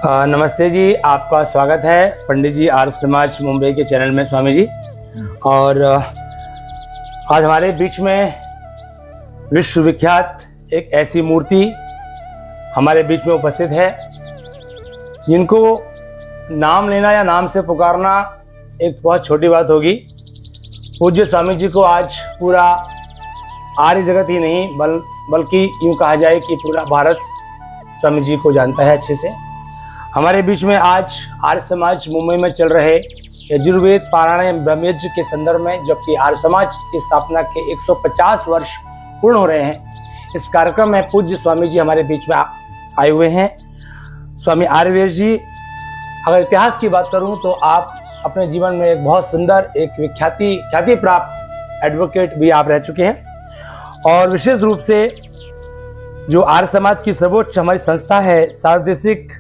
नमस्ते जी, आपका स्वागत है पंडित जी आर्य समाज मुंबई के चैनल में स्वामी जी। और आज हमारे बीच में विश्वविख्यात एक ऐसी मूर्ति हमारे बीच में उपस्थित है जिनको नाम लेना या नाम से पुकारना एक बहुत छोटी बात होगी। पूज्य स्वामी जी को आज पूरा आर्य जगत ही नहीं बल्कि यूँ कहा जाए कि पूरा भारत स्वामी जी को जानता है अच्छे से। हमारे बीच में आज आर्य समाज मुंबई में चल रहे यजुर्वेद पारायण ब्रह्मयज्ञ के संदर्भ में, जबकि आर्य समाज की स्थापना के 150 वर्ष पूर्ण हो रहे हैं, इस कार्यक्रम में पूज्य स्वामी जी हमारे बीच में आए हुए हैं। स्वामी आर्यवेश जी, अगर इतिहास की बात करूं तो आप अपने जीवन में एक बहुत सुंदर एक ख्याति प्राप्त एडवोकेट भी आप रह चुके हैं। और विशेष रूप से जो आर्य समाज की सर्वोच्च हमारी संस्था है सार्वदेशिक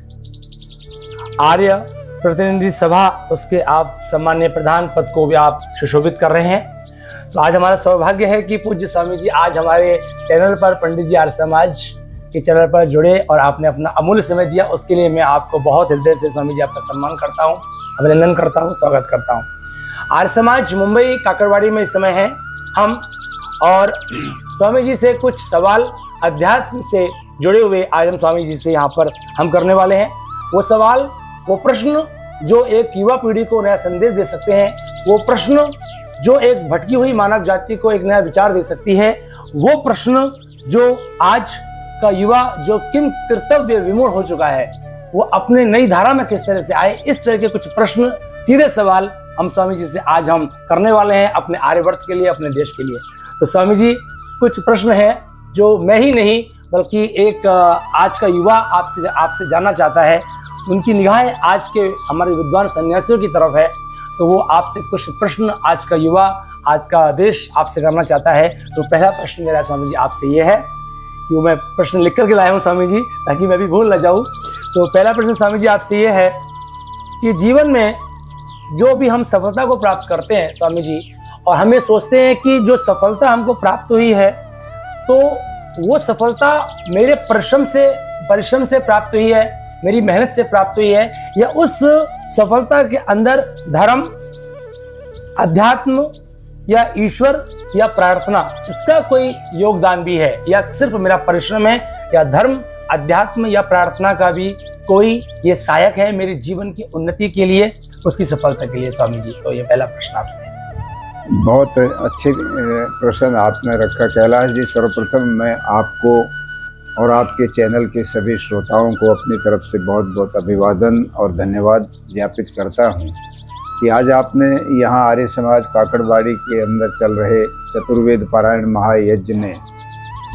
आर्य प्रतिनिधि सभा, उसके आप सम्मान्य प्रधान पद को भी आप सुशोभित कर रहे हैं। तो आज हमारा सौभाग्य है कि पूज्य स्वामी जी आज हमारे चैनल पर, पंडित जी आर्य समाज के चैनल पर जुड़े और आपने अपना अमूल्य समय दिया। उसके लिए मैं आपको बहुत हृदय से स्वामी जी आपका सम्मान करता हूँ, अभिनंदन करता हूँ, स्वागत करता हूँ। आर्य समाज मुंबई काकड़वाड़ी में इस समय है हम, और स्वामी जी से कुछ सवाल अध्यात्म से जुड़े हुए आज हम स्वामी जी से यहाँ पर हम करने वाले हैं। वो सवाल, वो प्रश्न जो एक युवा पीढ़ी को नया संदेश दे सकते हैं, वो प्रश्न जो एक भटकी हुई मानव जाति को एक नया विचार दे सकती है, वो प्रश्न जो आज का युवा जो किम कर्तव्य विमूढ़ हो चुका है, वो अपने नई धारा में किस तरह से आए, इस तरह के कुछ प्रश्न, सीधे सवाल हम स्वामी जी से आज हम करने वाले हैं अपने आर्यवर्त के लिए, अपने देश के लिए। तो स्वामी जी, कुछ प्रश्न है जो मैं ही नहीं बल्कि एक आज का युवा आपसे जानना चाहता है। उनकी निगाहें आज के हमारे विद्वान सन्यासियों की तरफ है, तो वो आपसे कुछ प्रश्न आज का युवा, आज का देश आपसे करना चाहता है। तो पहला प्रश्न मेरा स्वामी जी आपसे ये है कि मैं प्रश्न लिख करके लाया हूँ स्वामी जी, ताकि मैं भी भूल ना जाऊँ। तो पहला प्रश्न स्वामी जी आपसे ये है कि जीवन में जो भी हम सफलता को प्राप्त करते हैं स्वामी जी, और हमें सोचते हैं कि जो सफलता हमको प्राप्त हुई है तो वो सफलता मेरे परिश्रम से प्राप्त हुई है, मेरी मेहनत से प्राप्त हुई है, या उस सफलता के अंदर धर्म, अध्यात्म या ईश्वर या प्रार्थना, इसका कोई योगदान भी है, या सिर्फ मेरा परिश्रम है, या धर्म, अध्यात्म या प्रार्थना का भी कोई ये सहायक है मेरे जीवन की उन्नति के लिए, उसकी सफलता के लिए स्वामी जी। तो ये पहला प्रश्न आपसे। बहुत अच्छे प्रश्न आपने रखा कैलाश जी। सर्वप्रथम मैं आपको और आपके चैनल के सभी श्रोताओं को अपनी तरफ से बहुत बहुत अभिवादन और धन्यवाद ज्ञापित करता हूं कि आज आपने यहाँ आर्य समाज काकड़वाड़ी के अंदर चल रहे चतुर्वेद पारायण महायज्ञ में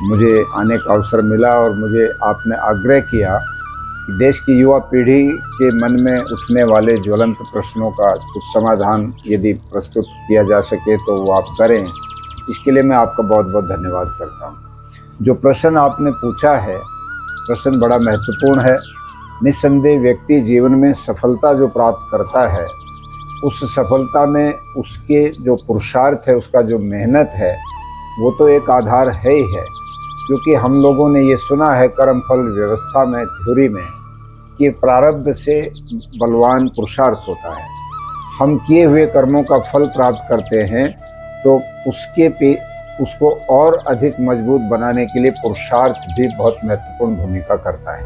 मुझे आने का अवसर मिला, और मुझे आपने आग्रह किया कि देश की युवा पीढ़ी के मन में उठने वाले ज्वलंत प्रश्नों का कुछ समाधान यदि प्रस्तुत किया जा सके तो वो आप करें। इसके लिए मैं आपका बहुत बहुत धन्यवाद करता हूँ। जो प्रश्न आपने पूछा है, प्रश्न बड़ा महत्वपूर्ण है। निस्संदेह व्यक्ति जीवन में सफलता जो प्राप्त करता है, उस सफलता में उसके जो पुरुषार्थ है, उसका जो मेहनत है, वो तो एक आधार है ही है। क्योंकि हम लोगों ने ये सुना है कर्मफल व्यवस्था में, थ्योरी में, कि प्रारब्ध से बलवान पुरुषार्थ होता है। हम किए हुए कर्मों का फल प्राप्त करते हैं, तो उसको और अधिक मजबूत बनाने के लिए पुरुषार्थ भी बहुत महत्वपूर्ण भूमिका करता है।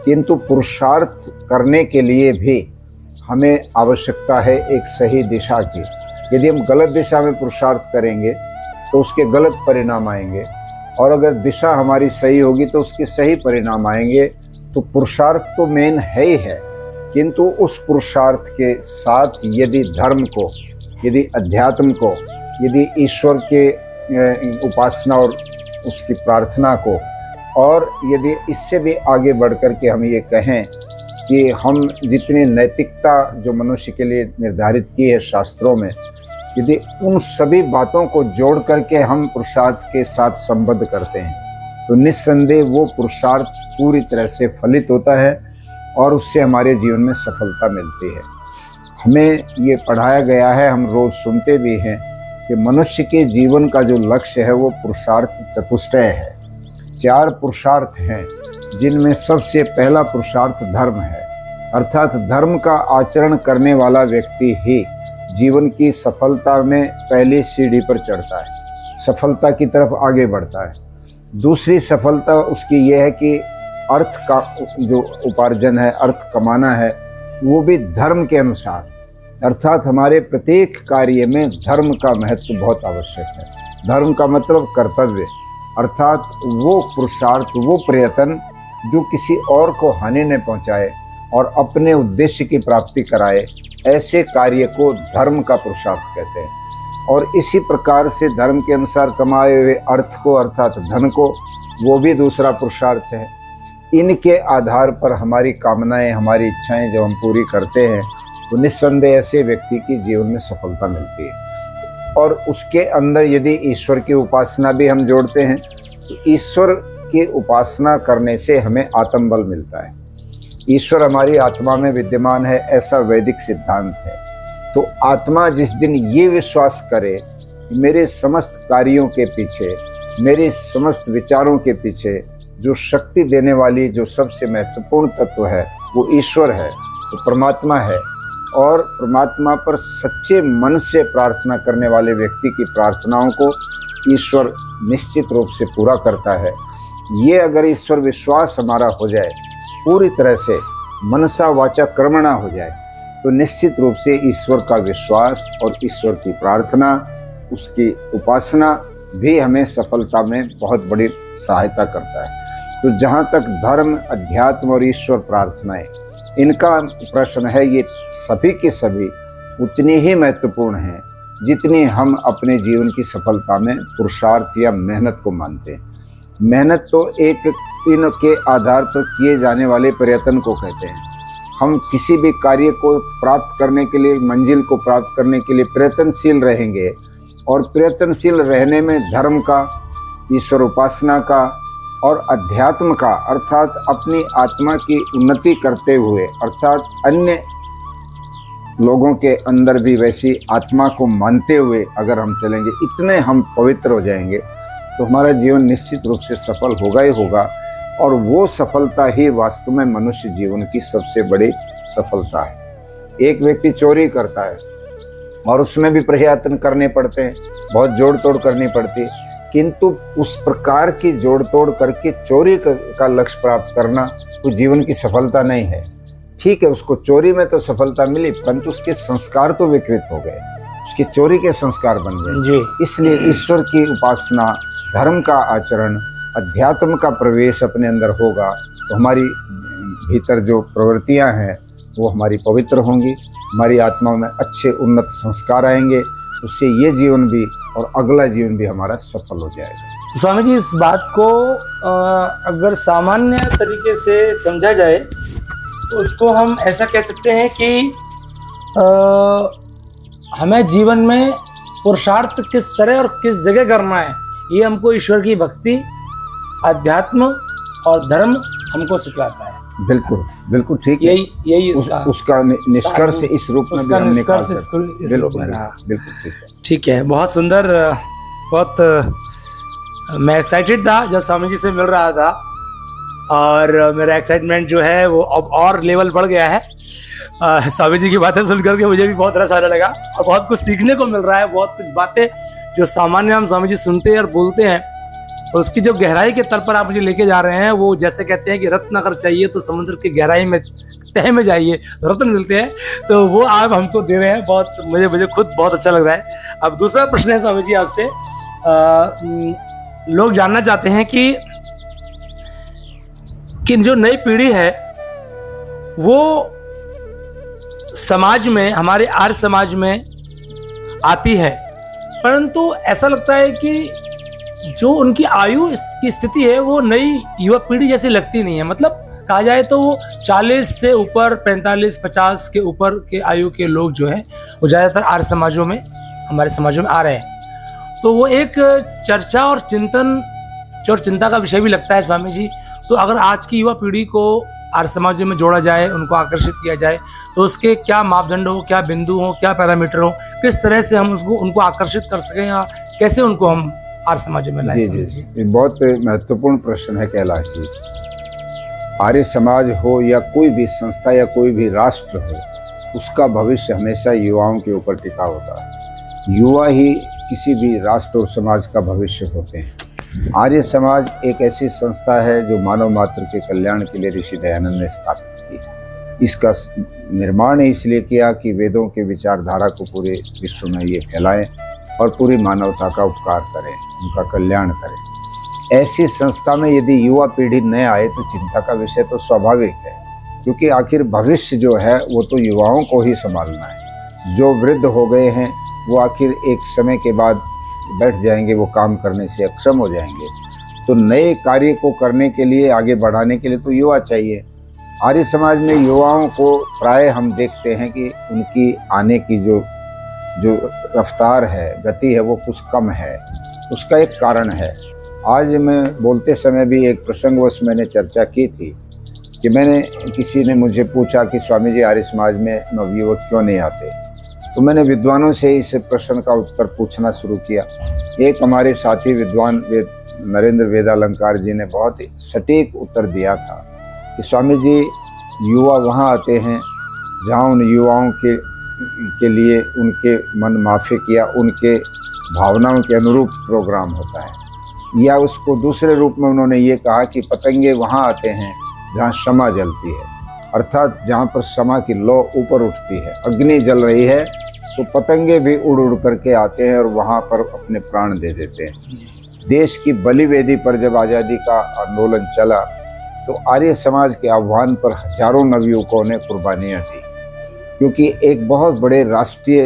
किंतु पुरुषार्थ करने के लिए भी हमें आवश्यकता है एक सही दिशा की। यदि हम गलत दिशा में पुरुषार्थ करेंगे तो उसके गलत परिणाम आएंगे, और अगर दिशा हमारी सही होगी तो उसके सही परिणाम आएंगे। तो पुरुषार्थ तो मेन है ही है, किंतु उस पुरुषार्थ के साथ यदि धर्म को, यदि अध्यात्म को, यदि ईश्वर के उपासना और उसकी प्रार्थना को, और यदि इससे भी आगे बढ़ कर के हम ये कहें कि हम जितनी नैतिकता जो मनुष्य के लिए निर्धारित की है शास्त्रों में, यदि उन सभी बातों को जोड़ करके हम पुरुषार्थ के साथ संबद्ध करते हैं, तो निस्संदेह वो पुरुषार्थ पूरी तरह से फलित होता है और उससे हमारे जीवन में सफलता मिलती है। हमें ये पढ़ाया गया है, हम रोज़ सुनते भी हैं कि मनुष्य के जीवन का जो लक्ष्य है वो पुरुषार्थ चतुष्टय है। 4 पुरुषार्थ हैं, जिनमें सबसे पहला पुरुषार्थ धर्म है। अर्थात धर्म का आचरण करने वाला व्यक्ति ही जीवन की सफलता में पहली सीढ़ी पर चढ़ता है, सफलता की तरफ आगे बढ़ता है। दूसरी सफलता उसकी यह है कि अर्थ का जो उपार्जन है, अर्थ कमाना है, वो भी धर्म के अनुसार, अर्थात हमारे प्रत्येक कार्य में धर्म का महत्व बहुत आवश्यक है। धर्म का मतलब कर्तव्य, अर्थात वो पुरुषार्थ, वो प्रयत्न जो किसी और को हानि न पहुंचाए और अपने उद्देश्य की प्राप्ति कराए, ऐसे कार्य को धर्म का पुरुषार्थ कहते हैं। और इसी प्रकार से धर्म के अनुसार कमाए हुए अर्थ को, अर्थात धन को, वो भी दूसरा पुरुषार्थ है। इनके आधार पर हमारी कामनाएं, हमारी इच्छाएं जब हम पूरी करते हैं तो निस्संदेह ऐसे व्यक्ति की जीवन में सफलता मिलती है। और उसके अंदर यदि ईश्वर की उपासना भी हम जोड़ते हैं तो ईश्वर की उपासना करने से हमें आत्मबल मिलता है। ईश्वर हमारी आत्मा में विद्यमान है, ऐसा वैदिक सिद्धांत है। तो आत्मा जिस दिन ये विश्वास करे कि मेरे समस्त कार्यों के पीछे, मेरे समस्त विचारों के पीछे जो शक्ति देने वाली, जो सबसे महत्वपूर्ण तत्व है वो ईश्वर है, तो परमात्मा है, और परमात्मा पर सच्चे मन से प्रार्थना करने वाले व्यक्ति की प्रार्थनाओं को ईश्वर निश्चित रूप से पूरा करता है। ये अगर ईश्वर विश्वास हमारा हो जाए, पूरी तरह से मनसा वाचा कर्मणा हो जाए, तो निश्चित रूप से ईश्वर का विश्वास और ईश्वर की प्रार्थना, उसकी उपासना भी हमें सफलता में बहुत बड़ी सहायता करता है। तो जहाँ तक धर्म, अध्यात्म और ईश्वर प्रार्थनाएं, इनका प्रश्न है, ये सभी के सभी उतनी ही महत्वपूर्ण हैं जितनी हम अपने जीवन की सफलता में पुरुषार्थ या मेहनत को मानते हैं। मेहनत तो एक इनके आधार पर किए जाने वाले प्रयत्न को कहते हैं। हम किसी भी कार्य को प्राप्त करने के लिए, मंजिल को प्राप्त करने के लिए प्रयत्नशील रहेंगे, और प्रयत्नशील रहने में धर्म का, ईश्वर उपासना का और अध्यात्म का, अर्थात अपनी आत्मा की उन्नति करते हुए, अर्थात अन्य लोगों के अंदर भी वैसी आत्मा को मानते हुए अगर हम चलेंगे, इतने हम पवित्र हो जाएंगे तो हमारा जीवन निश्चित रूप से सफल होगा ही होगा। और वो सफलता ही वास्तव में मनुष्य जीवन की सबसे बड़ी सफलता है। एक व्यक्ति चोरी करता है और उसमें भी प्रयत्न करने पड़ते हैं, बहुत जोड़ तोड़ करनी पड़ती है, किंतु उस प्रकार की जोड़ तोड़ करके चोरी का लक्ष्य प्राप्त करना तो जीवन की सफलता नहीं है। ठीक है, उसको चोरी में तो सफलता मिली, परंतु उसके संस्कार तो विकृत हो गए, उसके चोरी के संस्कार बन गए जी। इसलिए ईश्वर की उपासना, धर्म का आचरण, अध्यात्म का प्रवेश अपने अंदर होगा तो हमारी भीतर जो प्रवृत्तियां हैं वो हमारी पवित्र होंगी, हमारी आत्मा में अच्छे उन्नत संस्कार आएंगे, उससे ये जीवन भी और अगला जीवन भी हमारा सफल हो जाएगा। स्वामी जी, इस बात को अगर सामान्य तरीके से समझा जाए तो उसको हम ऐसा कह सकते हैं कि हमें जीवन में पुरुषार्थ किस तरह और किस जगह करना है, ये हमको ईश्वर की भक्ति, अध्यात्म और धर्म हमको सिखलाता है। बिल्कुल बिल्कुल ठीक है, यही उसका निष्कर्ष इस रूप में उसका निष्कर्ष इस रूप में रहा। बिल्कुल ठीक है, ठीक है, बहुत सुंदर। बहुत मैं एक्साइटेड था जब स्वामी जी से मिल रहा था, और मेरा एक्साइटमेंट जो है वो अब और लेवल बढ़ गया है। स्वामी जी की बातें सुन करके मुझे भी बहुत रस आने लगा और बहुत कुछ सीखने को मिल रहा है। बहुत कुछ बातें जो सामान्य हम स्वामी जी सुनते हैं और बोलते हैं, और उसकी जो गहराई के तल पर आप मुझे लेके जा रहे हैं, वो जैसे कहते हैं कि रत्न अगर चाहिए तो समुद्र की गहराई में, तह में जाइए, रत्न मिलते हैं, तो वो आप हमको दे रहे हैं। बहुत मुझे खुद बहुत अच्छा लग रहा है। अब दूसरा प्रश्न है स्वामी जी आपसे, लोग जानना चाहते हैं कि जो नई पीढ़ी है वो समाज में, हमारे आर्य समाज में आती है, परंतु ऐसा लगता है कि जो उनकी आयु की स्थिति है वो नई युवा पीढ़ी जैसी लगती नहीं है। मतलब कहा जाए तो वो 40 से ऊपर, 45-50 के ऊपर के आयु के लोग जो हैं वो ज़्यादातर आर्य समाजों में, हमारे समाजों में आ रहे हैं। तो वो एक चर्चा और चिंता का विषय भी लगता है स्वामी जी। तो अगर आज की युवा पीढ़ी को आर्य समाजों में जोड़ा जाए, उनको आकर्षित किया जाए, तो उसके क्या मापदंड हो, क्या बिंदु हो, क्या पैरामीटर हो, किस तरह से हम उनको आकर्षित कर सकें, या कैसे उनको हम आर्य समाज में लाए? जी, ये बहुत महत्वपूर्ण प्रश्न है कैलाश जी। आर्य समाज हो या कोई भी संस्था या कोई भी राष्ट्र हो, उसका भविष्य हमेशा युवाओं के ऊपर टिका होता है। युवा ही किसी भी राष्ट्र और समाज का भविष्य होते हैं। आर्य समाज एक ऐसी संस्था है जो मानव मात्र के कल्याण के लिए ऋषि दयानंद ने स्थापित की। इसका निर्माण इसलिए किया कि वेदों के विचारधारा को पूरे विश्व में ये फैलाएं और पूरी मानवता का उपकार करें, उनका कल्याण करें। ऐसी संस्था में यदि युवा पीढ़ी न आए तो चिंता का विषय तो स्वाभाविक है, क्योंकि आखिर भविष्य जो है वो तो युवाओं को ही संभालना है। जो वृद्ध हो गए हैं वो आखिर एक समय के बाद बैठ जाएंगे, वो काम करने से अक्षम हो जाएंगे। तो नए कार्य को करने के लिए, आगे बढ़ाने के लिए तो युवा चाहिए। आर्य समाज में युवाओं को प्राय हम देखते हैं कि उनकी आने की जो रफ्तार है, गति है, वो कुछ कम है। उसका एक कारण है। आज मैं बोलते समय भी एक प्रसंगवश मैंने चर्चा की थी कि किसी ने मुझे पूछा कि स्वामी जी आर्य समाज में नवयुवक क्यों नहीं आते। तो मैंने विद्वानों से इस प्रश्न का उत्तर पूछना शुरू किया। एक हमारे साथी विद्वान नरेंद्र वेदालंकार जी ने बहुत ही सटीक उत्तर दिया था कि स्वामी जी, युवा वहाँ आते हैं जहाँ उन युवाओं के लिए उनके मन माफिक या उनके भावनाओं के अनुरूप प्रोग्राम होता है। या उसको दूसरे रूप में उन्होंने ये कहा कि पतंगे वहाँ आते हैं जहाँ क्षमा जलती है, अर्थात जहाँ पर क्षमा की लौ ऊपर उठती है, अग्नि जल रही है तो पतंगे भी उड़ उड़ करके आते हैं और वहाँ पर अपने प्राण दे देते हैं। देश की बलिवेदी पर जब आज़ादी का आंदोलन चला तो आर्य समाज के आह्वान पर हजारों नवयुवकों ने कुर्बानियाँ दी, क्योंकि एक बहुत बड़े राष्ट्रीय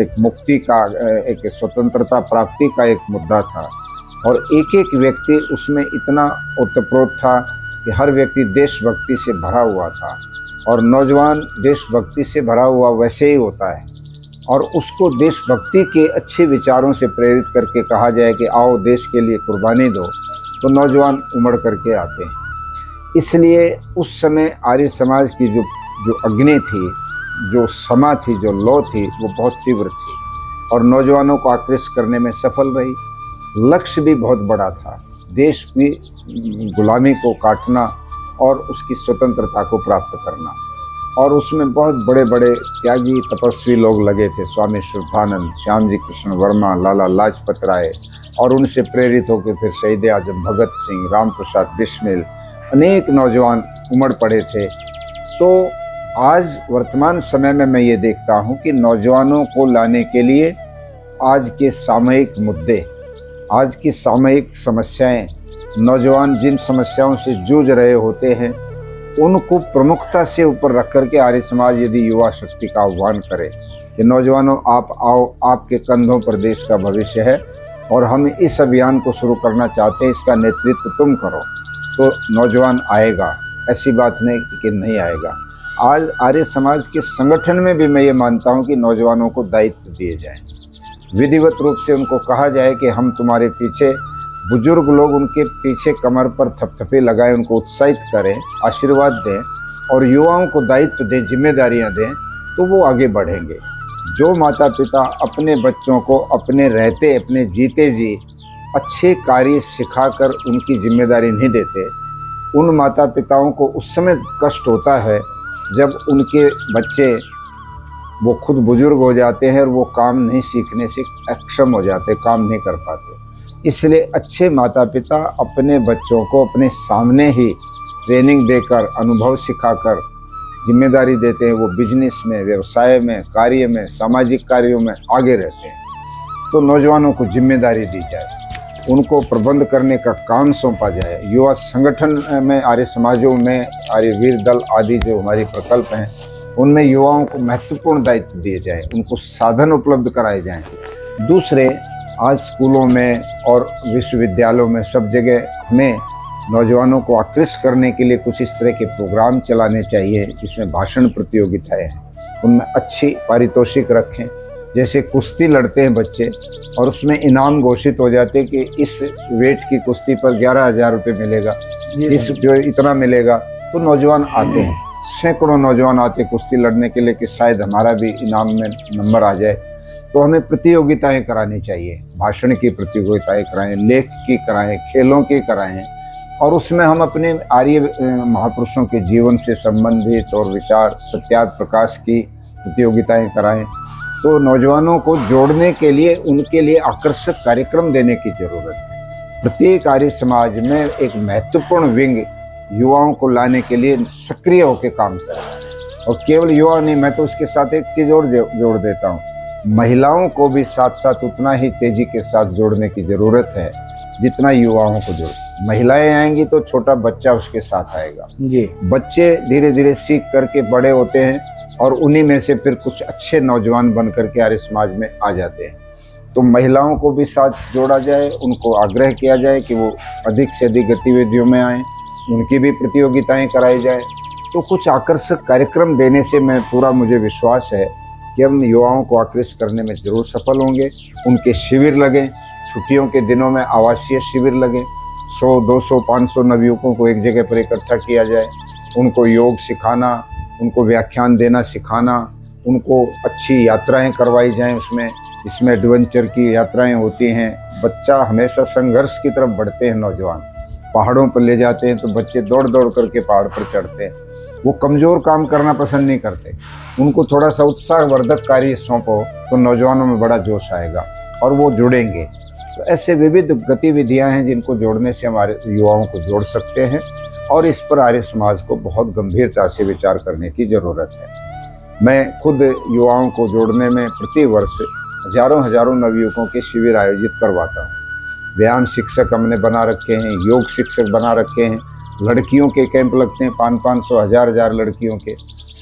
एक मुक्ति का, एक स्वतंत्रता प्राप्ति का एक मुद्दा था और एक एक व्यक्ति उसमें इतना ओतप्रोत था कि हर व्यक्ति देशभक्ति से भरा हुआ था। और नौजवान देशभक्ति से भरा हुआ वैसे ही होता है, और उसको देशभक्ति के अच्छे विचारों से प्रेरित करके कहा जाए कि आओ देश के लिए कुर्बानी दो, तो नौजवान उमड़ करके आते हैं। इसलिए उस समय आर्य समाज की जो अग्नि थी, जो समा थी, जो लौ थी, वो बहुत तीव्र थी और नौजवानों को आकृष्ट करने में सफल रही। लक्ष्य भी बहुत बड़ा था, देश की गुलामी को काटना और उसकी स्वतंत्रता को प्राप्त करना। और उसमें बहुत बड़े बड़े त्यागी तपस्वी लोग लगे थे, स्वामी श्रद्धानंद, श्याम जी कृष्ण वर्मा, लाला लाजपत राय, और उनसे प्रेरित होकर फिर शहीद आजम भगत सिंह, राम प्रसाद बिस्मिल, अनेक नौजवान उमड़ पड़े थे। तो आज वर्तमान समय में मैं ये देखता हूँ कि नौजवानों को लाने के लिए आज के सामयिक मुद्दे, आज की सामयिक समस्याएं, नौजवान जिन समस्याओं से जूझ रहे होते हैं उनको प्रमुखता से ऊपर रख करके आर्य समाज यदि युवा शक्ति का आह्वान करे कि नौजवानों आप आओ, आपके कंधों पर देश का भविष्य है और हम इस अभियान को शुरू करना चाहते हैं, इसका नेतृत्व तुम करो, तो नौजवान आएगा। ऐसी बात नहीं कि नहीं आएगा। आज आर्य समाज के संगठन में भी मैं ये मानता हूँ कि नौजवानों को दायित्व दिए जाएं, विधिवत रूप से उनको कहा जाए कि हम तुम्हारे पीछे, बुजुर्ग लोग उनके पीछे कमर पर थपथपे लगाएं, उनको उत्साहित करें, आशीर्वाद दें और युवाओं को दायित्व दें, जिम्मेदारियां दें, तो वो आगे बढ़ेंगे। जो माता पिता अपने बच्चों को अपने रहते, अपने जीते जी अच्छे कार्य सिखाकर उनकी जिम्मेदारी नहीं देते, उन माता पिताओं को उस समय कष्ट होता है जब उनके बच्चे वो खुद बुजुर्ग हो जाते हैं और वो काम नहीं सीखने से अक्षम हो जाते, काम नहीं कर पाते। इसलिए अच्छे माता पिता अपने बच्चों को अपने सामने ही ट्रेनिंग देकर, अनुभव सिखाकर जिम्मेदारी देते हैं। वो बिजनेस में, व्यवसाय में, कार्य में, सामाजिक कार्यों में आगे रहते हैं। तो नौजवानों को जिम्मेदारी दी जाए, उनको प्रबंध करने का काम सौंपा जाए। युवा संगठन में, आर्य समाजों में, आर्य वीर दल आदि जो हमारे प्रकल्प हैं, उनमें युवाओं को महत्वपूर्ण दायित्व दिए जाए, उनको साधन उपलब्ध कराए जाएं। दूसरे, आज स्कूलों में और विश्वविद्यालयों में सब जगह हमें नौजवानों को आकृष्ट करने के लिए कुछ इस तरह के प्रोग्राम चलाने चाहिए जिसमें भाषण प्रतियोगिताएं हैं, उनमें अच्छी पारितोषिक रखें। जैसे कुश्ती लड़ते हैं बच्चे और उसमें इनाम घोषित हो जाते कि इस वेट की कुश्ती पर 11,000 रुपये मिलेगा, इस जो इतना मिलेगा, तो नौजवान आते हैं। सैकड़ों नौजवान आते कुश्ती लड़ने के लिए कि शायद हमारा भी इनाम में नंबर आ जाए। तो हमें प्रतियोगिताएं करानी चाहिए, भाषण की प्रतियोगिताएं कराएं, लेख की कराएं, खेलों की कराएं, और उसमें हम अपने आर्य महापुरुषों के जीवन से संबंधित और विचार सत्यार्थ प्रकाश की प्रतियोगिताएं कराएं। तो नौजवानों को जोड़ने के लिए उनके लिए आकर्षक कार्यक्रम देने की जरूरत है। प्रत्येक आर्य समाज में एक महत्वपूर्ण विंग युवाओं को लाने के लिए सक्रिय होकर काम कर रहा है। और केवल युवा नहीं, मैं तो उसके साथ एक चीज और जोड़ देता हूँ, महिलाओं को भी साथ साथ उतना ही तेजी के साथ जोड़ने की जरूरत है जितना युवाओं को जोड़। महिलाएं आएंगी तो छोटा बच्चा उसके साथ आएगा जी। बच्चे धीरे धीरे सीख करके बड़े होते हैं और उन्हीं में से फिर कुछ अच्छे नौजवान बन करके आर्य समाज में आ जाते हैं। तो महिलाओं को भी साथ जोड़ा जाए, उनको आग्रह किया जाए कि वो अधिक से अधिक गतिविधियों में आएँ, उनकी भी प्रतियोगिताएं कराई जाए। तो कुछ आकर्षक कार्यक्रम देने से मुझे विश्वास है कि हम युवाओं को आकृष्ट करने में जरूर सफल होंगे। उनके शिविर लगें, छुट्टियों के दिनों में आवासीय शिविर लगें, 100, 200, 500 नवयुवकों को एक जगह पर इकट्ठा किया जाए, उनको योग सिखाना, उनको व्याख्यान देना सिखाना, उनको अच्छी यात्राएं करवाई जाएं। इसमें एडवेंचर की यात्राएं होती हैं। बच्चा हमेशा संघर्ष की तरफ बढ़ते हैं। नौजवान पहाड़ों पर ले जाते हैं तो बच्चे दौड़ दौड़ करके पहाड़ पर चढ़ते हैं। वो कमज़ोर काम करना पसंद नहीं करते। उनको थोड़ा सा उत्साहवर्धक कार्य सौंपो तो नौजवानों में बड़ा जोश आएगा और वो जुड़ेंगे। तो ऐसे विविध गतिविधियां हैं जिनको जोड़ने से हमारे युवाओं को जोड़ सकते हैं और इस पर आर्य समाज को बहुत गंभीरता से विचार करने की ज़रूरत है। मैं खुद युवाओं को जोड़ने में प्रति वर्ष हजारों नवयुवकों के शिविर आयोजित करवाता हूँ। व्यायाम शिक्षक हमने बना रखे हैं, योग शिक्षक बना रखे हैं, लड़कियों के कैंप लगते हैं 500-500, 1000 लड़कियों के,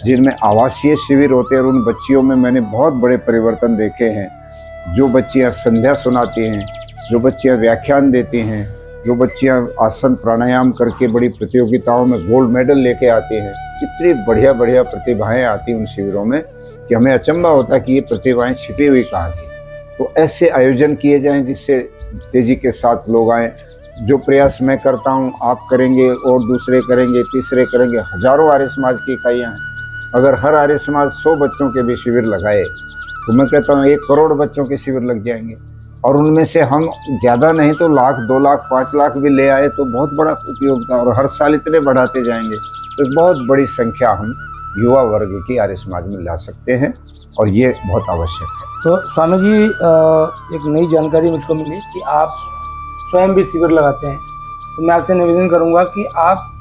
जिनमें आवासीय शिविर होते हैं। और उन बच्चियों में मैंने बहुत बड़े परिवर्तन देखे हैं। जो बच्चियां संध्या सुनाती हैं, जो बच्चियां व्याख्यान देती हैं, जो बच्चियां आसन प्राणायाम करके बड़ी प्रतियोगिताओं में गोल्ड मेडल लेके आती हैं, इतनी बढ़िया प्रतिभाएं आती उन शिविरों में कि हमें अचंभा होता कि ये प्रतिभाएं छिपी हुई कहाँ थी। तो ऐसे आयोजन किए जाएं जिससे तेजी के साथ लोग आएँ। जो प्रयास मैं करता हूँ आप करेंगे और दूसरे करेंगे, तीसरे करेंगे। हजारों आर्य समाज की इकाइयाँ हैं। अगर हर आर्य समाज 100 बच्चों के भी शिविर लगाए तो मैं कहता हूँ 1 करोड़ बच्चों के शिविर लग जाएंगे। और उनमें से हम ज़्यादा नहीं तो 1 लाख, 2 लाख, 5 लाख भी ले आए तो बहुत बड़ा उपयोग था। और हर साल इतने बढ़ाते जाएंगे तो एक बहुत बड़ी संख्या हम युवा वर्ग की आर्य समाज में ला सकते हैं और ये बहुत आवश्यक है। तो स्वामी जी, एक नई जानकारी मुझको मिली कि आप स्वयं भी शिविर लगाते हैं। तो मैं आपसे निवेदन करूंगा कि आप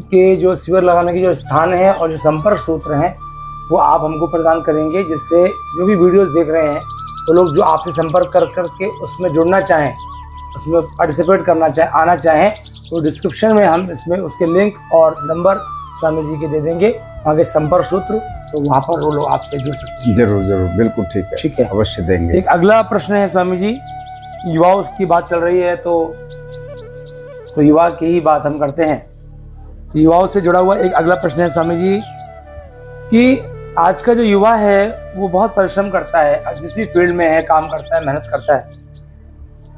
के जो शिविर लगाने के जो स्थान है और जो संपर्क सूत्र हैं वो आप हमको प्रदान करेंगे, जिससे जो भी वीडियोस देख रहे हैं वो लोग जो आपसे संपर्क कर करके उसमें जुड़ना चाहें, उसमें पार्टिसिपेट करना चाहें, आना चाहें, तो डिस्क्रिप्शन में हम इसमें उसके लिंक और नंबर स्वामी जी के दे देंगे, वहाँ के संपर्क सूत्र, तो वहाँ पर वो लोग आपसे जुड़ सकते हैं। जरूर, बिल्कुल ठीक है, अवश्य देंगे। एक अगला प्रश्न है स्वामी जी, युवाओं की बात चल रही है तो युवा की ही बात हम करते हैं। युवाओं से जुड़ा हुआ एक अगला प्रश्न है स्वामी जी कि आज का जो युवा है वो बहुत परिश्रम करता है, जिस भी फील्ड में है काम करता है, मेहनत करता है,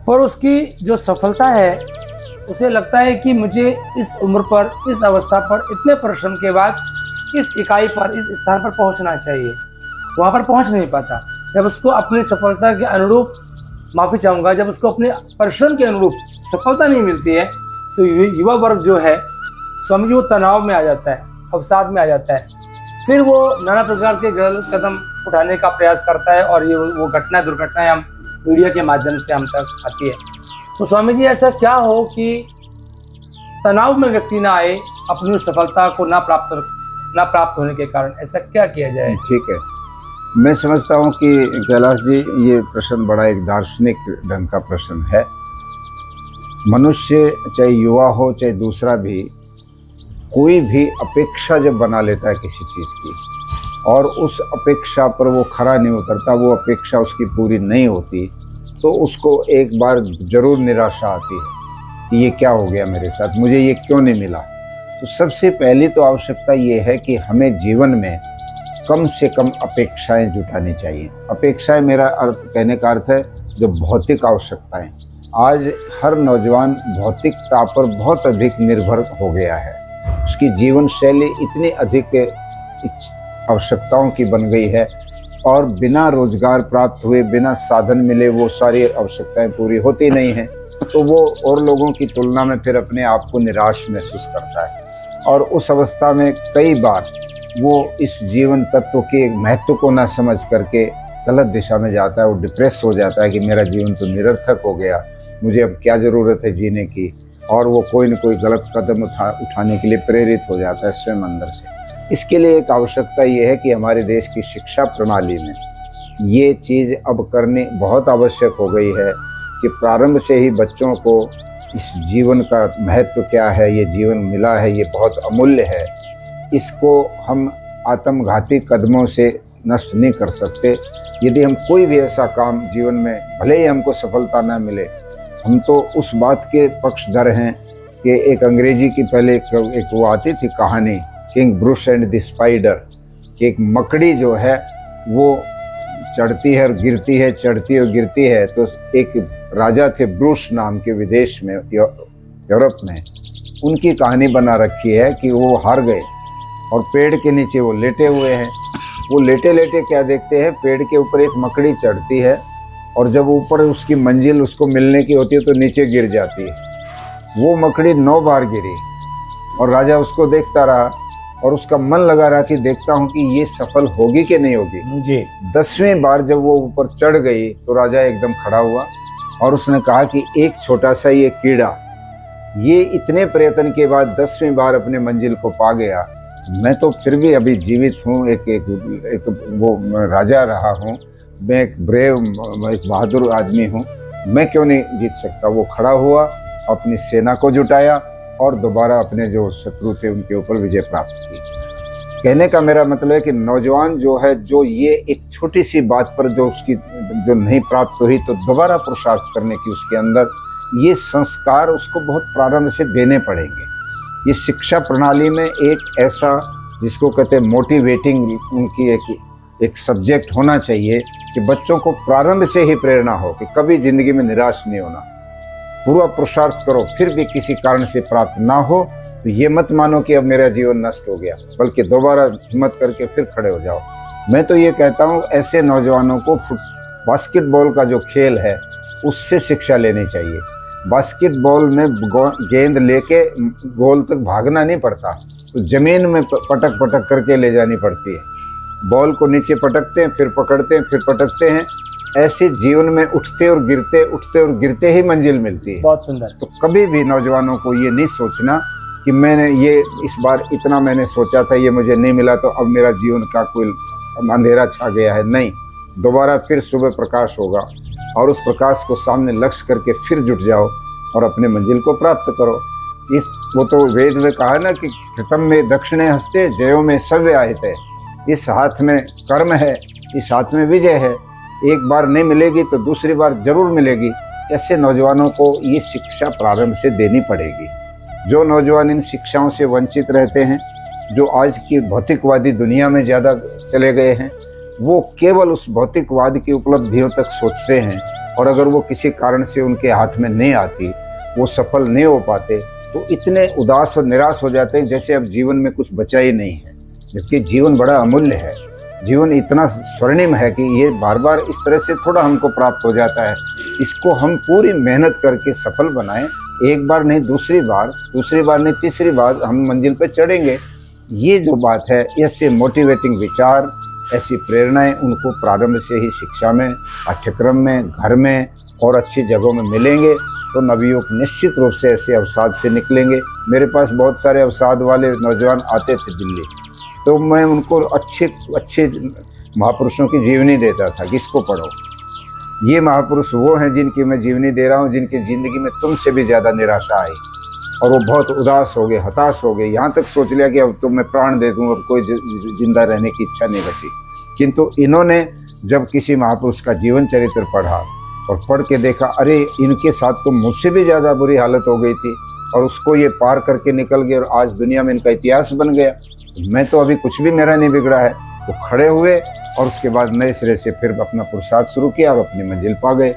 पर उसकी जो सफलता है उसे लगता है कि मुझे इस उम्र पर, इस अवस्था पर, इतने परिश्रम के बाद इस इकाई पर, इस स्थान पर पहुंचना चाहिए। वहाँ पर पहुंच नहीं पाता। जब उसको अपनी सफलता के अनुरूप, माफ़ी चाहूँगा, जब उसको अपने परिश्रम के अनुरूप सफलता नहीं मिलती है तो युवा वर्ग जो है स्वामी जी वो तनाव में आ जाता है, अवसाद में आ जाता है। फिर वो नाना प्रकार के गलत कदम उठाने का प्रयास करता है और ये वो दुर्घटनाएं हम मीडिया के माध्यम से हम तक आती है। तो स्वामी जी ऐसा क्या हो कि तनाव में व्यक्ति ना आए अपनी उस सफलता को ना प्राप्त होने के कारण, ऐसा क्या किया जाए? ठीक है, मैं समझता हूँ कि कैलाश जी ये प्रश्न बड़ा एक दार्शनिक ढंग का प्रश्न है। मनुष्य चाहे युवा हो चाहे दूसरा भी, कोई भी अपेक्षा जब बना लेता है किसी चीज़ की और उस अपेक्षा पर वो खरा नहीं उतरता, वो अपेक्षा उसकी पूरी नहीं होती, तो उसको एक बार जरूर निराशा आती है कि ये क्या हो गया मेरे साथ, मुझे ये क्यों नहीं मिला। तो सबसे पहली तो आवश्यकता ये है कि हमें जीवन में कम से कम अपेक्षाएं जुटानी चाहिए। अपेक्षाएं मेरा कहने का अर्थ है जो भौतिक आवश्यकताएं। आज हर नौजवान भौतिकता पर बहुत अधिक निर्भर हो गया है। उसकी जीवन शैली इतनी अधिक आवश्यकताओं की बन गई है और बिना रोजगार प्राप्त हुए, बिना साधन मिले वो सारी आवश्यकताएं पूरी होती नहीं हैं। तो वो और लोगों की तुलना में फिर अपने आप को निराश महसूस करता है, और उस अवस्था में कई बार वो इस जीवन तत्व के महत्व को न समझ करके गलत दिशा में जाता है। वो डिप्रेस हो जाता है कि मेरा जीवन तो निरर्थक हो गया, मुझे अब क्या ज़रूरत है जीने की, और वो कोई न कोई गलत कदम उठाने के लिए प्रेरित हो जाता है स्वयं अंदर से। इसके लिए एक आवश्यकता ये है कि हमारे देश की शिक्षा प्रणाली में ये चीज़ अब करनी बहुत आवश्यक हो गई है कि प्रारंभ से ही बच्चों को इस जीवन का महत्व क्या है, ये जीवन मिला है, ये बहुत अमूल्य है, इसको हम आत्मघाती कदमों से नष्ट नहीं कर सकते। यदि हम कोई भी ऐसा काम जीवन में, भले ही हमको सफलता ना मिले, हम तो उस बात के पक्षधर हैं कि एक अंग्रेजी की पहले एक वो आती थी कहानी, king Bruce and the spider, कि एक मकड़ी जो है वो चढ़ती है और गिरती है, चढ़ती है और गिरती है। तो एक राजा थे ब्रूस नाम के, विदेश में यूरोप में, उनकी कहानी बना रखी है कि वो हार गए और पेड़ के नीचे वो लेटे हुए हैं। वो लेटे लेटे क्या देखते हैं, पेड़ के ऊपर एक मकड़ी चढ़ती है और जब ऊपर उसकी मंजिल उसको मिलने की होती है तो नीचे गिर जाती है। वो मकड़ी 9 बार गिरी और राजा उसको देखता रहा और उसका मन लगा रहा कि देखता हूँ कि ये सफल होगी कि नहीं होगी जी। 10वीं बार जब वो ऊपर चढ़ गई तो राजा एकदम खड़ा हुआ और उसने कहा कि एक छोटा सा ये कीड़ा, ये इतने प्रयत्न के बाद 10वीं बार अपने मंजिल को पा गया, मैं तो फिर भी अभी जीवित हूँ, एक वो राजा रहा हूँ, मैं एक ब्रेव, एक बहादुर आदमी हूँ, मैं क्यों नहीं जीत सकता। वो खड़ा हुआ, अपनी सेना को जुटाया और दोबारा अपने जो शत्रु थे उनके ऊपर विजय प्राप्त की। कहने का मेरा मतलब है कि नौजवान जो है, जो ये एक छोटी सी बात पर जो उसकी जो नहीं प्राप्त हुई तो दोबारा पुरुषार्थ करने की उसके अंदर ये संस्कार उसको बहुत प्रारंभ से देने पड़ेंगे। ये शिक्षा प्रणाली में एक ऐसा जिसको कहते हैं मोटिवेटिंग, उनकी एक सब्जेक्ट होना चाहिए कि बच्चों को प्रारंभ से ही प्रेरणा हो कि कभी जिंदगी में निराश नहीं होना, पूरा पुरुषार्थ करो, फिर भी किसी कारण से प्राप्त ना हो तो ये मत मानो कि अब मेरा जीवन नष्ट हो गया, बल्कि दोबारा हिम्मत करके फिर खड़े हो जाओ। मैं तो ये कहता हूँ ऐसे नौजवानों को बास्केटबॉल का जो खेल है उससे शिक्षा लेनी चाहिए। बास्केटबॉल में गेंद लेके गोल तक भागना नहीं पड़ता, तो ज़मीन में पटक पटक करके ले जानी पड़ती है। बॉल को नीचे पटकते हैं, फिर पकड़ते हैं, फिर पटकते हैं। ऐसे जीवन में उठते और गिरते ही मंजिल मिलती है। बहुत सुंदर। तो कभी भी नौजवानों को ये नहीं सोचना कि मैंने ये इस बार इतना मैंने सोचा था, ये मुझे नहीं मिला तो अब मेरा जीवन का कोई अंधेरा छा गया है। नहीं, दोबारा फिर सुबह प्रकाश होगा और उस प्रकाश को सामने लक्ष्य करके फिर जुट जाओ और अपने मंजिल को प्राप्त करो। वो तो वेद में कहा ना कि कृतम में दक्षिणे हस्ते जयो में सव्य आहित है। इस हाथ में कर्म है, इस हाथ में विजय है। एक बार नहीं मिलेगी तो दूसरी बार जरूर मिलेगी। ऐसे नौजवानों को ये शिक्षा प्रारंभ से देनी पड़ेगी। जो नौजवान इन शिक्षाओं से वंचित रहते हैं, जो आज की भौतिकवादी दुनिया में ज़्यादा चले गए हैं, वो केवल उस भौतिकवाद की उपलब्धियों तक सोचते हैं और अगर वो किसी कारण से उनके हाथ में नहीं आती, वो सफल नहीं हो पाते, तो इतने उदास और निराश हो जाते हैं जैसे अब जीवन में कुछ बचा ही नहीं है। जबकि जीवन बड़ा अमूल्य है, जीवन इतना स्वर्णिम है कि ये बार बार इस तरह से थोड़ा हमको प्राप्त हो जाता है। इसको हम पूरी मेहनत करके सफल बनाएं। एक बार नहीं, दूसरी बार नहीं, तीसरी बार हम मंजिल पर चढ़ेंगे। ये जो बात है, ऐसे मोटिवेटिंग विचार, ऐसी प्रेरणाएं उनको प्रारंभ से ही शिक्षा में, पाठ्यक्रम में, घर में और अच्छी जगहों में मिलेंगे तो नवयुवक निश्चित रूप से ऐसे अवसाद से निकलेंगे। मेरे पास बहुत सारे अवसाद वाले नौजवान आते थे दिल्ली, तो मैं उनको अच्छे महापुरुषों की जीवनी देता था कि इसको पढ़ो। ये महापुरुष वो हैं जिनकी मैं जीवनी दे रहा हूँ, जिनकी ज़िंदगी में तुमसे भी ज़्यादा निराशा आई और वो बहुत उदास हो गए, हताश हो गए, यहाँ तक सोच लिया कि अब तो मैं प्राण दे दूँ, अब कोई जिंदा रहने की इच्छा नहीं बची। किंतु इन्होंने जब किसी महापुरुष का जीवन चरित्र पढ़ा और पढ़ के देखा, अरे इनके साथ तो मुझसे भी ज़्यादा बुरी हालत हो गई थी और उसको ये पार करके निकल गए और आज दुनिया में इनका इतिहास बन गया, मैं तो अभी कुछ भी मेरा नहीं बिगड़ा है। वो खड़े हुए और उसके बाद नए सिरे से फिर अपना पुरुषार्थ शुरू किया और अपनी मंजिल पा गए।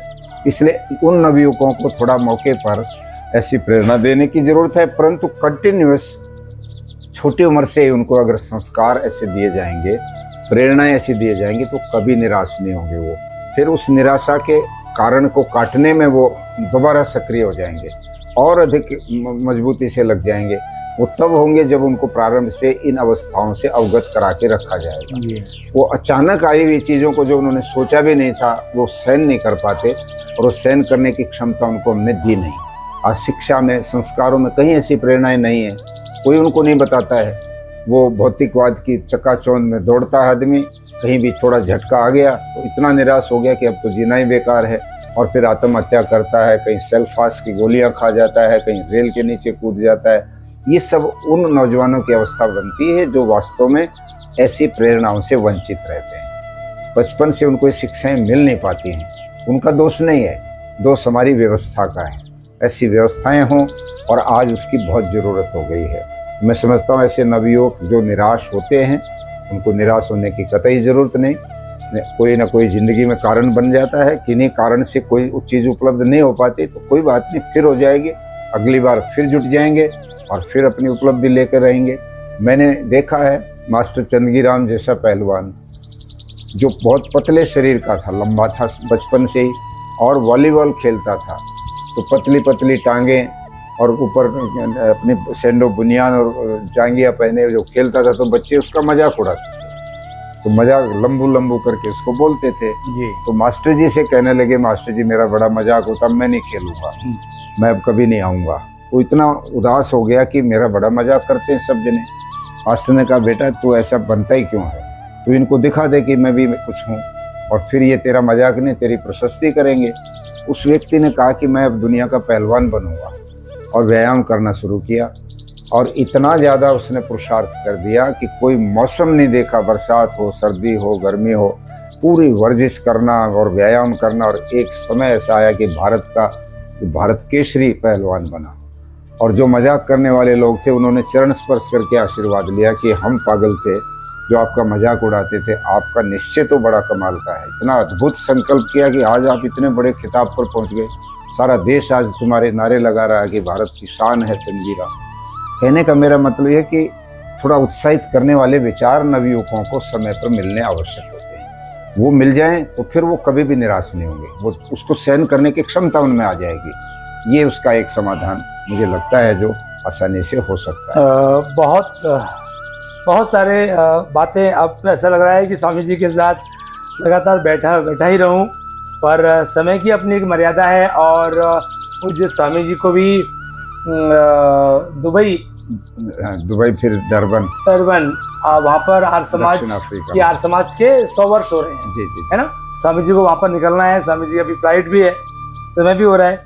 इसलिए उन नवयुवकों को थोड़ा मौके पर ऐसी प्रेरणा देने की ज़रूरत है, परंतु कंटिन्यूअस छोटी उम्र से उनको अगर संस्कार ऐसे दिए जाएंगे, प्रेरणाएं ऐसी दिए जाएंगी तो कभी निराश नहीं होंगे वो। फिर उस निराशा के कारण को काटने में वो दोबारा सक्रिय हो जाएंगे और अधिक मजबूती से लग जाएंगे। वो तब होंगे जब उनको प्रारंभ से इन अवस्थाओं से अवगत करा के रखा जाएगा। वो अचानक आई हुई चीज़ों को जो उन्होंने सोचा भी नहीं था वो सहन नहीं कर पाते, और वो सहन करने की क्षमता उनको हमने दी नहीं। आज शिक्षा में, संस्कारों में कहीं ऐसी प्रेरणाएं नहीं है, कोई उनको नहीं बताता है। वो भौतिकवाद की चकाचौंध में दौड़ता है आदमी, कहीं भी थोड़ा झटका आ गया तो इतना निराश हो गया कि अब तो जीना ही बेकार है, और फिर आत्महत्या करता है, कहीं सेल्फास की गोलियां खा जाता है, कहीं रेल के नीचे कूद जाता है। ये सब उन नौजवानों की अवस्था बनती है जो वास्तव में ऐसी प्रेरणाओं से वंचित रहते हैं। बचपन से उनको ये शिक्षाएं मिल नहीं पाती हैं। उनका दोष नहीं है, दोष हमारी व्यवस्था का है। ऐसी व्यवस्थाएं हों, और आज उसकी बहुत ज़रूरत हो गई है। मैं समझता हूँ ऐसे नवयुवक जो निराश होते हैं, उनको निराश होने की कतई ज़रूरत नहीं। कोई ना कोई ज़िंदगी में कारण बन जाता है, किन्हीं कारण से कोई चीज़ उपलब्ध नहीं हो पाती तो कोई बात नहीं, फिर हो जाएगी, अगली बार फिर जुट जाएंगे और फिर अपनी उपलब्धि लेकर रहेंगे। मैंने देखा है मास्टर चंदगीराम जैसा पहलवान जो बहुत पतले शरीर का था, लंबा था बचपन से ही, और वॉलीबॉल खेलता था, तो पतली पतली टांगें और ऊपर अपनी सैंडो बुनियान और जांगिया पहने जो खेलता था, तो बच्चे उसका मजाक उड़ाते थे, तो मजाक लंबू करके उसको बोलते थे जी। तो मास्टर जी से कहने लगे, मास्टर जी मेरा बड़ा मजाक होता, मैं नहीं खेलूँगा, मैं अब कभी नहीं आऊँगा। वो इतना उदास हो गया कि मेरा बड़ा मजाक करते हैं सब जने। मास्टर ने कहा, बेटा तू ऐसा बनता ही क्यों है, तू इनको दिखा दे कि मैं भी कुछ हूँ, और फिर ये तेरा मजाक नहीं, तेरी प्रशस्ति करेंगे। उस व्यक्ति ने कहा कि मैं अब दुनिया का पहलवान बनूंगा, और व्यायाम करना शुरू किया, और इतना ज़्यादा उसने पुरुषार्थ कर दिया कि कोई मौसम नहीं देखा, बरसात हो, सर्दी हो, गर्मी हो, पूरी वर्जिश करना और व्यायाम करना, और एक समय ऐसा आया कि भारत केसरी पहलवान बना। और जो मजाक करने वाले लोग थे उन्होंने चरण स्पर्श करके आशीर्वाद लिया कि हम पागल थे जो आपका मजाक उड़ाते थे, आपका निश्चय तो बड़ा कमाल का है। इतना अद्भुत संकल्प किया कि आज आप इतने बड़े खिताब पर पहुंच गए, सारा देश आज तुम्हारे नारे लगा रहा है कि भारत की शान है चंदगीरा। कहने का मेरा मतलब यह कि थोड़ा उत्साहित करने वाले विचार नवयुवकों को समय पर मिलने आवश्यक होते हैं। वो मिल जाएं तो फिर वो कभी भी निराश नहीं होंगे, वो उसको सहन करने की क्षमता उनमें आ जाएगी। ये उसका एक समाधान मुझे लगता है जो आसानी से हो सकता है। बहुत सारे बातें, अब तो ऐसा लग रहा है कि स्वामी जी के साथ लगातार बैठा ही रहूं, पर समय की अपनी एक मर्यादा है। और पूज्य स्वामी जी को भी दुबई फिर डरबन वहाँ पर आर्य समाज के 100 वर्ष हो रहे हैं जी, है ना। स्वामी जी को वहाँ पर निकलना है, स्वामी जी की अभी फ्लाइट भी है, समय भी हो रहा है,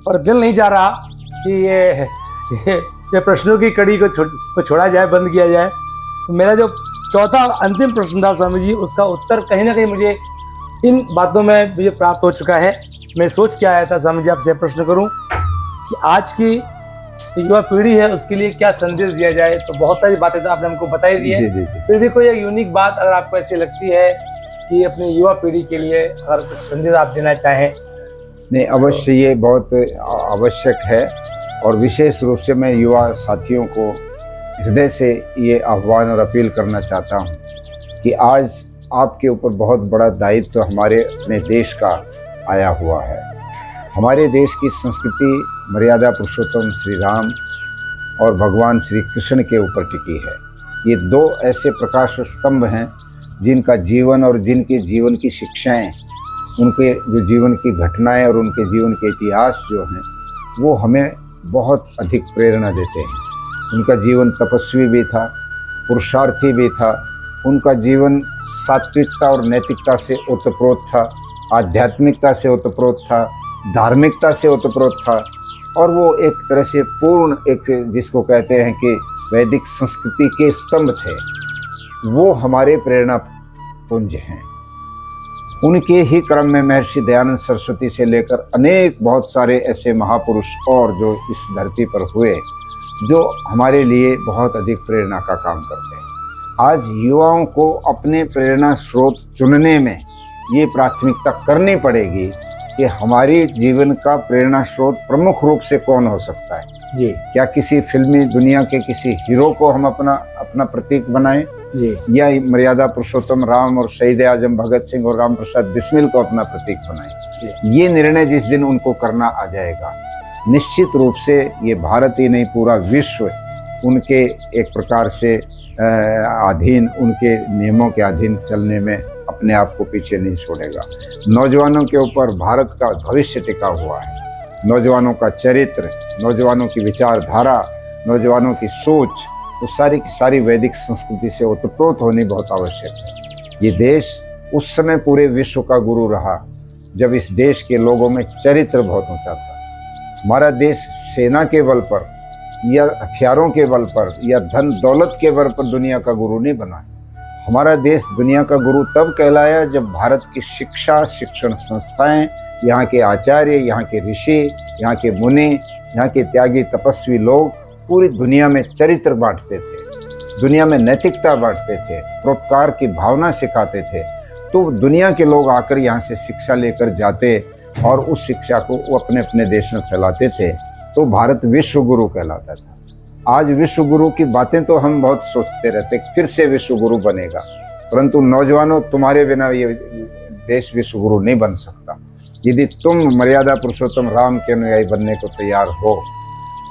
और दिल नहीं चाह रहा कि ये प्रश्नों की कड़ी को छोड़ा जाए, बंद किया जाए। तो मेरा जो चौथा अंतिम प्रश्न था स्वामी जी, उसका उत्तर कहीं ना कहीं मुझे इन बातों में मुझे प्राप्त हो चुका है। मैं सोच के आया था स्वामी जी आपसे प्रश्न करूं कि आज की युवा पीढ़ी है उसके लिए क्या संदेश दिया जाए। तो बहुत सारी बातें तो आपने हमको बता ही दी है, फिर भी कोई एक यूनिक बात अगर आपको ऐसी लगती है कि अपनी युवा पीढ़ी के लिए अगर कुछ संदेश आप देना चाहें। नहीं, अवश्य ये बहुत आवश्यक है, और विशेष रूप से मैं युवा साथियों को हृदय से ये आह्वान और अपील करना चाहता हूँ कि आज आपके ऊपर बहुत बड़ा दायित्व हमारे अपने देश का आया हुआ है। हमारे देश की संस्कृति मर्यादा पुरुषोत्तम श्री राम और भगवान श्री कृष्ण के ऊपर टिकी है। ये दो ऐसे प्रकाश स्तंभ हैं जिनका जीवन और जिनके जीवन की शिक्षाएं, उनके जो जीवन की घटनाएं और उनके जीवन के इतिहास जो हैं वो हमें बहुत अधिक प्रेरणा देते हैं। उनका जीवन तपस्वी भी था, पुरुषार्थी भी था, उनका जीवन सात्विकता और नैतिकता से ओतप्रोत था, आध्यात्मिकता से ओतप्रोत था, धार्मिकता से ओतप्रोत था, और वो एक तरह से पूर्ण एक जिसको कहते हैं कि वैदिक संस्कृति के स्तंभ थे। वो हमारे प्रेरणा पुंज हैं। उनके ही क्रम में महर्षि दयानंद सरस्वती से लेकर अनेक बहुत सारे ऐसे महापुरुष और जो इस धरती पर हुए जो हमारे लिए बहुत अधिक प्रेरणा का काम करते हैं। आज युवाओं को अपने प्रेरणा स्रोत चुनने में ये प्राथमिकता करनी पड़ेगी कि हमारे जीवन का प्रेरणा स्रोत प्रमुख रूप से कौन हो सकता है जी। क्या किसी फिल्मी दुनिया के किसी हीरो को हम अपना प्रतीक बनाएं, जी या मर्यादा पुरुषोत्तम राम और शहीद आजम भगत सिंह और राम प्रसाद बिस्मिल को अपना प्रतीक बनाएं। ये निर्णय जिस दिन उनको करना आ जाएगा, निश्चित रूप से ये भारत ही नहीं पूरा विश्व उनके एक प्रकार से अधीन, उनके नियमों के अधीन चलने में अपने आप को पीछे नहीं छोड़ेगा। नौजवानों के ऊपर भारत का भविष्य टिका हुआ है। नौजवानों का चरित्र, नौजवानों की विचारधारा, नौजवानों की सोच, वो सारी की सारी वैदिक संस्कृति से ओतप्रोत होनी बहुत आवश्यक है। ये देश उस समय पूरे विश्व का गुरु रहा जब इस देश के लोगों में चरित्र बहुत ऊंचा था। हमारा देश सेना के बल पर या हथियारों के बल पर या धन दौलत के बल पर दुनिया का गुरु नहीं बना। हमारा देश दुनिया का गुरु तब कहलाया जब भारत की शिक्षा, शिक्षण संस्थाएं, यहाँ के आचार्य, यहाँ के ऋषि, यहाँ के मुनि, यहाँ के त्यागी तपस्वी लोग पूरी दुनिया में चरित्र बांटते थे, दुनिया में नैतिकता बांटते थे, परोपकार की भावना सिखाते थे। तो दुनिया के लोग आकर यहाँ से शिक्षा लेकर जाते और उस शिक्षा को वो अपने अपने देश में फैलाते थे। तो भारत विश्व गुरु कहलाता था। आज विश्व गुरु की बातें तो हम बहुत सोचते रहते, फिर से विश्व गुरु बनेगा, परंतु नौजवानों, तुम्हारे बिना ये देश विश्व गुरु नहीं बन सकता। यदि तुम मर्यादा पुरुषोत्तम राम के अनुयायी बनने को तैयार हो,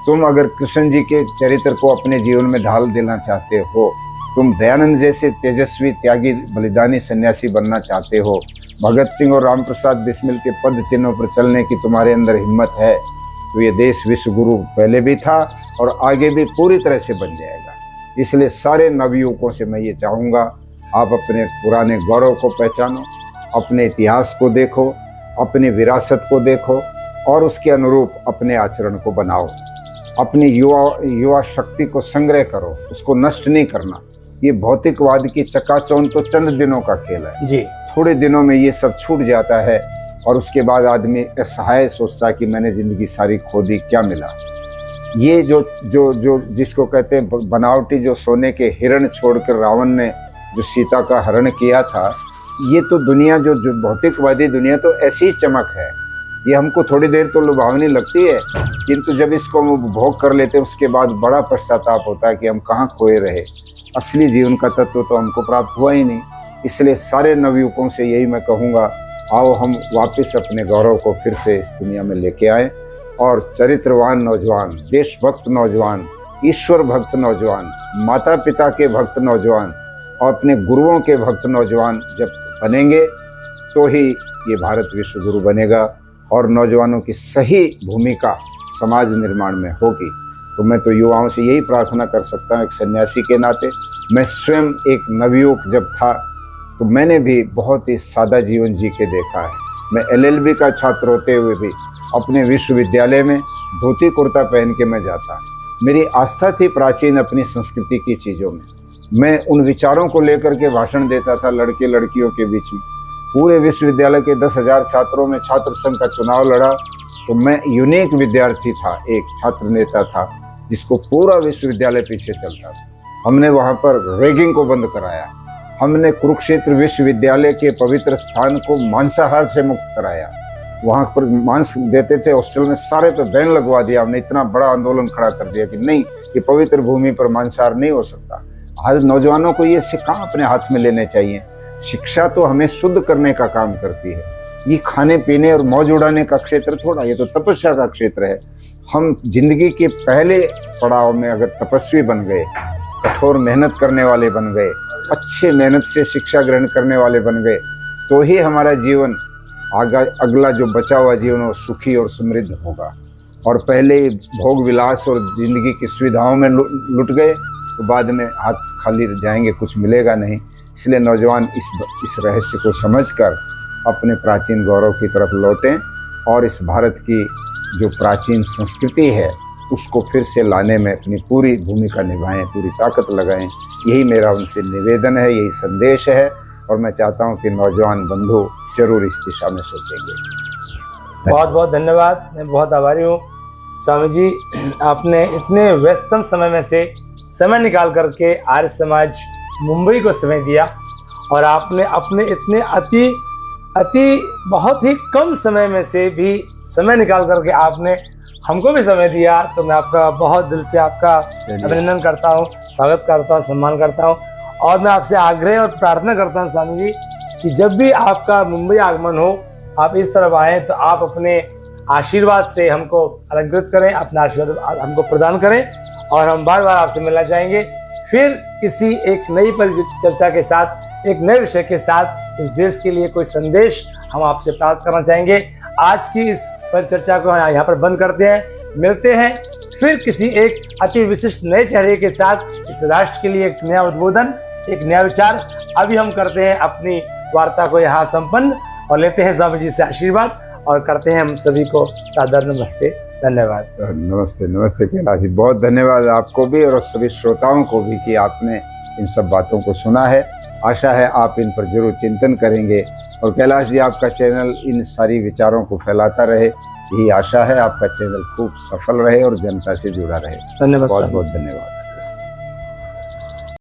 तुम अगर कृष्ण जी के चरित्र को अपने जीवन में ढाल देना चाहते हो, तुम दयानंद जैसे तेजस्वी त्यागी बलिदानी सन्यासी बनना चाहते हो, भगत सिंह और राम प्रसाद बिस्मिल के पद चिन्हों पर चलने की तुम्हारे अंदर हिम्मत है, तो ये देश विश्व गुरु पहले भी था और आगे भी पूरी तरह से बन जाएगा। इसलिए सारे नवयुवकों से मैं ये चाहूँगा, आप अपने पुराने गौरव को पहचानो, अपने इतिहास को देखो, अपनी विरासत को देखो और उसके अनुरूप अपने आचरण को बनाओ। अपनी युवा शक्ति को संग्रह करो, उसको नष्ट नहीं करना। ये भौतिकवाद की चकाचौंध तो चंद दिनों का खेल है जी। थोड़े दिनों में ये सब छूट जाता है और उसके बाद आदमी असहाय सोचता है कि मैंने जिंदगी सारी खो दी, क्या मिला। ये जो जो जो जिसको कहते हैं बनावटी जो सोने के हिरण छोड़कर रावण ने जो सीता का हरण किया था, ये तो दुनिया जो भौतिकवादी दुनिया तो ऐसी ही चमक है। ये हमको थोड़ी देर तो लुभावनी लगती है, किंतु जब इसको हम उपभोग कर लेते हैं उसके बाद बड़ा पश्चाताप होता है कि हम कहाँ खोए रहे। असली जीवन का तत्व तो हमको प्राप्त हुआ ही नहीं। इसलिए सारे नवयुवकों से यही मैं कहूँगा, आओ हम वापस अपने गौरव को फिर से इस दुनिया में लेके आएँ और चरित्रवान नौजवान, देशभक्त नौजवान, ईश्वर भक्त नौजवान, माता पिता के भक्त नौजवान और अपने गुरुओं के भक्त नौजवान जब बनेंगे तो ही ये भारत विश्व गुरु बनेगा और नौजवानों की सही भूमिका समाज निर्माण में होगी। तो मैं तो युवाओं से यही प्रार्थना कर सकता हूँ, एक सन्यासी के नाते। मैं स्वयं एक नवयुवक जब था तो मैंने भी बहुत ही सादा जीवन जी के देखा है। मैं LLB का छात्र होते हुए भी अपने विश्वविद्यालय में धोती कुर्ता पहन के मैं जाता। मेरी आस्था थी प्राचीन अपनी संस्कृति की चीज़ों में। मैं उन विचारों को लेकर के भाषण देता था लड़के लड़कियों के बीच में। पूरे विश्वविद्यालय के 10,000 छात्रों में छात्र संघ का चुनाव लड़ा तो मैं यूनिक विद्यार्थी था, एक छात्र नेता था जिसको पूरा विश्वविद्यालय पीछे चलता था। हमने वहाँ पर रैगिंग को बंद कराया। हमने कुरुक्षेत्र विश्वविद्यालय के पवित्र स्थान को मांसाहार से मुक्त कराया। वहाँ पर मांस देते थे हॉस्टल में, सारे पे बैन लगवा दिया हमने। इतना बड़ा आंदोलन खड़ा कर दिया कि नहीं, ये पवित्र भूमि पर मांसाहार नहीं हो सकता। आज नौजवानों को ये सिक्का अपने हाथ में लेने चाहिए। शिक्षा तो हमें शुद्ध करने का काम करती है। ये खाने पीने और मौज उड़ाने का क्षेत्र थोड़ा, ये तो तपस्या का क्षेत्र है। हम जिंदगी के पहले पड़ाव में अगर तपस्वी बन गए, कठोर मेहनत करने वाले बन गए, अच्छे मेहनत से शिक्षा ग्रहण करने वाले बन गए, तो ही हमारा जीवन अगला जो बचा हुआ जीवन वो सुखी और समृद्ध होगा। और पहले भोग विलास और जिंदगी की सुविधाओं में लुट गए तो बाद में हाथ खाली जाएंगे, कुछ मिलेगा नहीं। इसलिए नौजवान इस रहस्य को समझकर अपने प्राचीन गौरव की तरफ लौटें और इस भारत की जो प्राचीन संस्कृति है उसको फिर से लाने में अपनी पूरी भूमिका निभाएं, पूरी ताकत लगाएं। यही मेरा उनसे निवेदन है, यही संदेश है और मैं चाहता हूं कि नौजवान बंधु जरूर इस दिशा में सोचेंगे। बहुत बहुत धन्यवाद, मैं बहुत आभारी हूँ स्वामी जी। आपने इतने व्यस्तम समय में से समय निकाल करके आर्य समाज मुंबई को समय दिया और आपने अपने इतने अति बहुत ही कम समय में से भी समय निकाल करके आपने हमको भी समय दिया। तो मैं आपका बहुत दिल से आपका अभिनंदन करता हूँ, स्वागत करता हूँ, सम्मान करता हूँ और मैं आपसे आग्रह और प्रार्थना करता हूँ स्वामी जी कि जब भी आपका मुंबई आगमन हो, आप इस तरफ आए तो आप अपने आशीर्वाद से हमको अलंकृत करें, अपना आशीर्वाद हमको प्रदान करें और हम बार बार आपसे मिलना चाहेंगे। फिर किसी एक नई परिचर्चा के साथ, एक नए विषय के साथ इस देश के लिए कोई संदेश हम आपसे प्राप्त करना चाहेंगे। आज की इस परिचर्चा को यहाँ पर बंद करते हैं, मिलते हैं फिर किसी एक अति विशिष्ट नए चेहरे के साथ इस राष्ट्र के लिए एक नया उद्बोधन, एक नया विचार। अभी हम करते हैं अपनी वार्ता को यहाँ संपन्न और लेते हैं स्वामी जी से आशीर्वाद और करते हैं हम सभी को सादर नमस्ते, धन्यवाद। नमस्ते नमस्ते कैलाश जी, बहुत धन्यवाद आपको भी और सभी श्रोताओं को भी कि आपने इन सब बातों को सुना है। आशा है आप इन पर जरूर चिंतन करेंगे और कैलाश जी आपका चैनल इन सारी विचारों को फैलाता रहे, यही आशा है। आपका चैनल खूब सफल रहे और जनता से जुड़ा रहे। धन्यवाद, बहुत बहुत धन्यवाद।